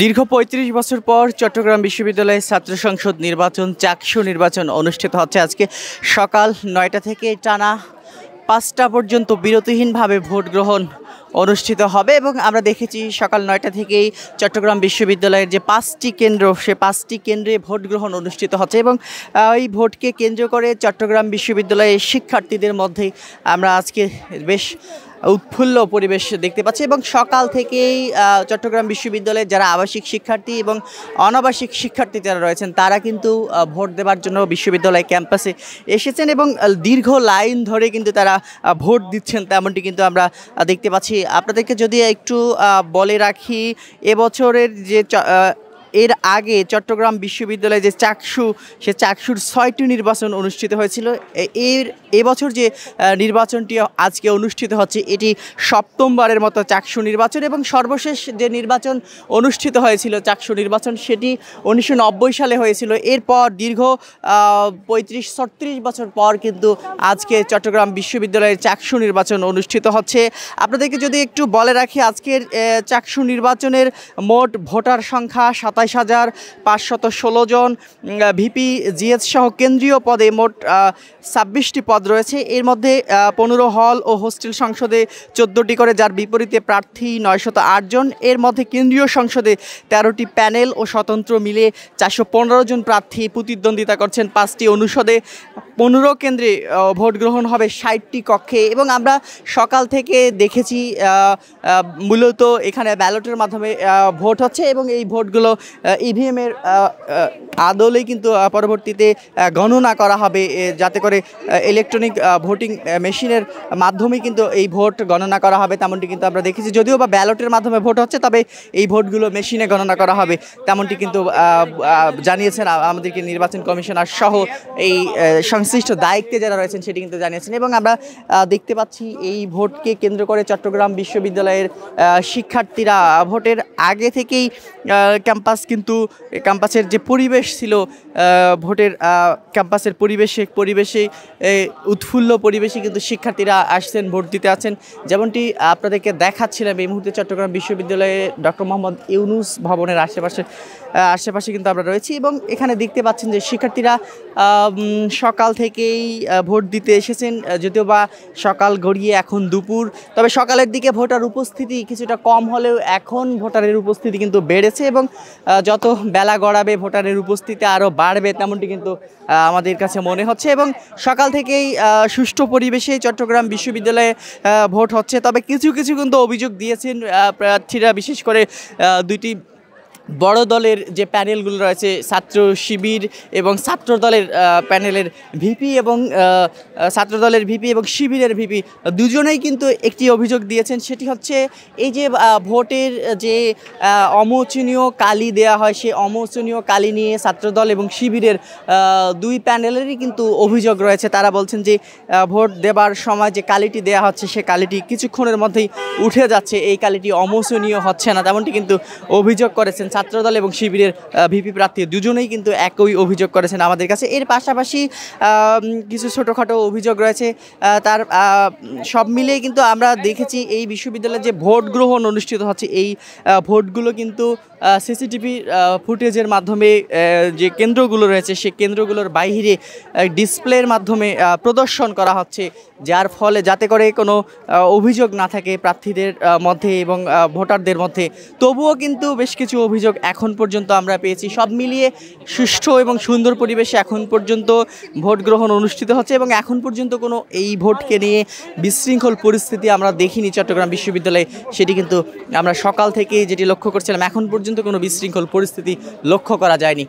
দীর্ঘ ৩৫ বছর পর চট্টগ্রাম বিশ্ববিদ্যালয়ের ছাত্র সংসদ নির্বাচন চাকসু নির্বাচন অনুষ্ঠিত হচ্ছে। আজকে সকাল ৯টা থেকে টানা ৫টা পর্যন্ত বিরতিহীনভাবে ভোট গ্রহণ অনুষ্ঠিত হবে এবং আমরা দেখেছি সকাল ৯টা থেকেই চট্টগ্রাম বিশ্ববিদ্যালয়ের যে ৫টি কেন্দ্র সে ৫টি কেন্দ্রে ভোট গ্রহণ অনুষ্ঠিত হচ্ছে এবং এই ভোটকে কেন্দ্র করে চট্টগ্রাম বিশ্ববিদ্যালয়ের শিক্ষার্থীদের মধ্যে আমরা আজকে বেশ উৎফুল্ল পরিবেশ দেখতে পাচ্ছি এবং সকাল থেকেই চট্টগ্রাম বিশ্ববিদ্যালয়ের যারা আবাসিক শিক্ষার্থী এবং অনাবাসিক শিক্ষার্থী যারা রয়েছেন তারা কিন্তু ভোট দেওয়ার জন্য বিশ্ববিদ্যালয় ক্যাম্পাসে এসেছেন এবং দীর্ঘ লাইন ধরে কিন্তু তারা ভোট দিচ্ছেন, তেমনটি কিন্তু আমরা দেখতে পাচ্ছি। আপনাদেরকে যদি একটু বলে রাখি, এবছরের যে এর আগে চট্টগ্রাম বিশ্ববিদ্যালয়ে যে চাকসু সে চাকসুর ৬টি নির্বাচন অনুষ্ঠিত হয়েছিল। এবছর যে নির্বাচনটি আজকে অনুষ্ঠিত হচ্ছে এটি ৭মবারের মতো চাকসু নির্বাচন এবং সর্বশেষ যে নির্বাচন অনুষ্ঠিত হয়েছিল চাকসু নির্বাচন সেটি ১৯৯০ সালে হয়েছিল। এরপর দীর্ঘ ৩৫-৩৬ বছর পর কিন্তু আজকে চট্টগ্রাম বিশ্ববিদ্যালয়ের চাকসু নির্বাচন অনুষ্ঠিত হচ্ছে। আপনাদেরকে যদি একটু বলে রাখি, আজকের চাকসু নির্বাচনের মোট ভোটার সংখ্যা ২৭,৫১৬ জন। ভিপি জিএস সহ কেন্দ্রীয় পদে মোট ২৬টি পদ রয়েছে। এর মধ্যে ১৫ হল ও হোস্টেল সংসদে ১৪টি করে, যার বিপরীতে প্রার্থী ৯০৮ জন। এর মধ্যে কেন্দ্রীয় সংসদে ১৩টি প্যানেল ও স্বতন্ত্র মিলে ৪১৫ জন প্রার্থী প্রতিদ্বন্দ্বিতা করছেন। ৫টি অনুষদে ১৫ কেন্দ্রে ভোট গ্রহণ হবে ৬০টি কক্ষে এবং আমরা সকাল থেকে দেখেছি মূলত এখানে ব্যালটের মাধ্যমে ভোট হচ্ছে এবং এই ভোটগুলো ইভিএমের আদলেই কিন্তু পরবর্তীতে গণনা করা হবে, যাতে করে ইলেকট্রনিক ভোটিং মেশিনের মাধ্যমেই কিন্তু এই ভোট গণনা করা হবে, তেমনটি কিন্তু আমরা দেখেছি। যদিও বা ব্যালটের মাধ্যমে ভোট হচ্ছে, তবে এই ভোটগুলো মেশিনে গণনা করা হবে, তেমনটি কিন্তু জানিয়েছেন আমাদেরকে নির্বাচন কমিশনার সহ এই সংশ্লিষ্ট দায়িত্বে যারা রয়েছেন সেটি কিন্তু জানিয়েছেন। এবং আমরা দেখতে পাচ্ছি এই ভোটকে কেন্দ্র করে চট্টগ্রাম বিশ্ববিদ্যালয়ের শিক্ষার্থীরা ভোটের আগে থেকেই ক্যাম্পাসের যে পরিবেশ ছিল ভোটের ক্যাম্পাসের পরিবেশে উৎফুল্ল পরিবেশে কিন্তু শিক্ষার্থীরা আসছেন, ভোট দিতে আছেন। যেমনটি আপনাদেরকে দেখাচ্ছিলাম, এই মুহূর্তে চট্টগ্রাম বিশ্ববিদ্যালয়ে ডক্টর মোহাম্মদ ইউনুস ভবনের আশেপাশে কিন্তু আমরা রয়েছি এবং এখানে দেখতে পাচ্ছেন যে শিক্ষার্থীরা সকাল থেকেই ভোট দিতে এসেছেন। যদিও বা সকাল গড়িয়ে এখন দুপুর, তবে সকালের দিকে ভোটার উপস্থিতি কিছুটা কম হলেও এখন ভোটারের উপস্থিতি কিন্তু বেড়েছে এবং যত বেলা গড়াবে ভোটারের উপস্থিতি আরও বাড়বে, তেমনটি কিন্তু আমাদের কাছে মনে হচ্ছে। এবং সকাল থেকেই সুষ্ঠু পরিবেশে চট্টগ্রাম বিশ্ববিদ্যালয়ে ভোট হচ্ছে। তবে কিছু কিন্তু অভিযোগ দিয়েছেন প্রার্থীরা, বিশেষ করে দুইটি বড় দলের যে প্যানেলগুলো রয়েছে, ছাত্র শিবির এবং ছাত্র দলের প্যানেলের ভিপি এবং ছাত্র দলের ভিপি এবং শিবিরের ভিপি দুজনেই কিন্তু একটি অভিযোগ দিয়েছেন। সেটি হচ্ছে এই যে ভোটের যে অমোচনীয় কালি দেয়া হয়, সেই অমোচনীয় কালি নিয়ে ছাত্রদল এবং শিবিরের দুই প্যানেলেরই কিন্তু অভিযোগ রয়েছে। তারা বলছেন যে ভোট দেবার সময় যে কালিটি দেয়া হচ্ছে সে কালিটি কিছুক্ষণের মধ্যেই উঠে যাচ্ছে, এই কালিটি অমোচনীয় হচ্ছে না, তেমনটি কিন্তু অভিযোগ করেছেন ছাত্রদল এবং শিবিরের ভিপি প্রার্থী দুজনেই কিন্তু একই অভিযোগ করেছেন আমাদের কাছে। এর পাশাপাশি কিছু ছোটোখাটো অভিযোগ রয়েছে, তার সব মিলিয়ে কিন্তু আমরা দেখেছি এই বিশ্ববিদ্যালয়ে যে ভোট গ্রহণ অনুষ্ঠিত হচ্ছে এই ভোটগুলো কিন্তু সিসিটিভি ফুটেজের মাধ্যমে যে কেন্দ্রগুলো রয়েছে সেই কেন্দ্রগুলোর বাইরে ডিসপ্লের মাধ্যমে প্রদর্শন করা হচ্ছে, যার ফলে যাতে করে কোনো অভিযোগ না থাকে প্রার্থীদের মধ্যে এবং ভোটারদের মধ্যে। তবুও কিন্তু বেশ কিছু অভিযোগ এখন পর্যন্ত আমরা পেয়েছি। সব মিলিয়ে সুষ্ঠু এবং সুন্দর পরিবেশে এখন পর্যন্ত ভোট গ্রহণ অনুষ্ঠিত হচ্ছে এবং এখন পর্যন্ত কোনো এই ভোটকে নিয়ে বিশৃঙ্খল পরিস্থিতি আমরা দেখিনি চট্টগ্রাম বিশ্ববিদ্যালয়ে। সেটি কিন্তু আমরা সকাল থেকে যেটি লক্ষ্য করছিলাম, এখন পর্যন্ত কোনো বিশৃঙ্খল পরিস্থিতি লক্ষ্য করা যায়নি।